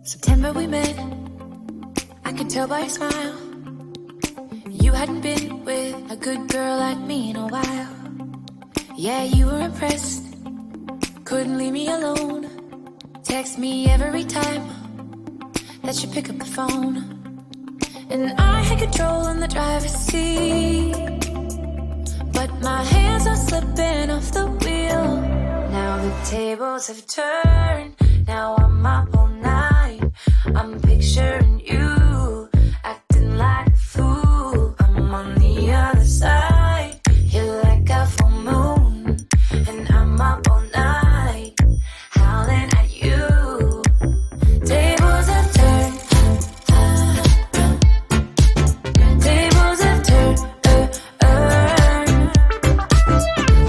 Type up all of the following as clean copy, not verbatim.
September we met, I could tell by your smile. You hadn't been with a good girl like me in a while. Yeah, you were impressed, couldn't leave me alone. Text me every time that you pick up the phone. And I had control in the driver's seat, but my hands are slipping off the wheel. Now the tables have turned, now I'm up all night. I'm picturing you, acting like a fool. I'm on the other side, you're like a full moon. And I'm up all night, howling at you. Tables have turned, tables have turned,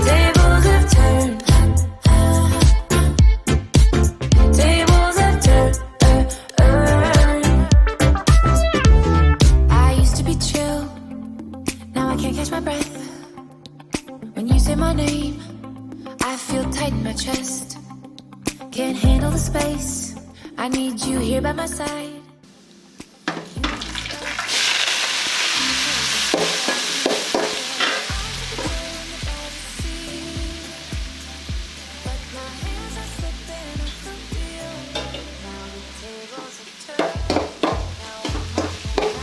tables have turned, tables have turned. I used to be chill, now I can't catch my breath. When you say my name, I feel tight in my chest. Can't handle the space, I need you here by my side. But my hands are slipping off the wheel. Now the tables have turned. Now I'm up all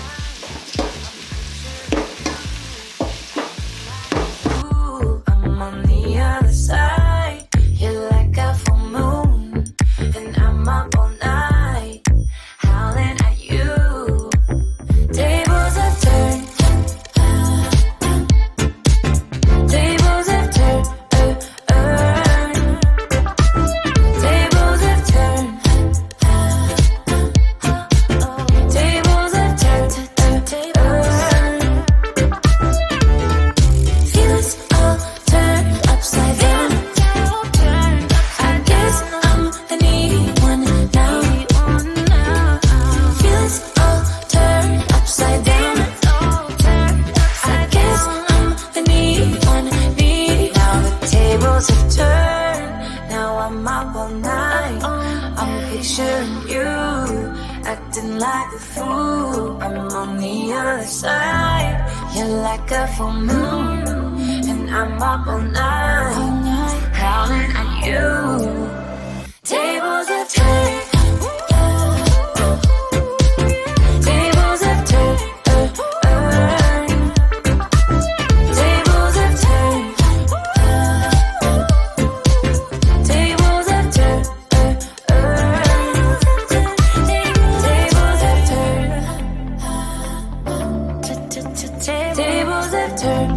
night. I'm on the other side. You're like a full moon, and I'm up all night, howling at you. Tables have turned. Tables have turned. Tables have turned. Tables have turned. Feelings all turned upside down. I guess I'm the needy one now. Feelings all turned upside down. I guess I'm the needy one, needy. Now the tables have turned. Now I'm up all night. I'm picturing you, acting like a fool. I'm on the other side. You're like a full moon, and I'm up all night, howling at you. Tables have turned. Tables have turned. Tables have turned. Tables have turned. Tables have turned. Tables have turned.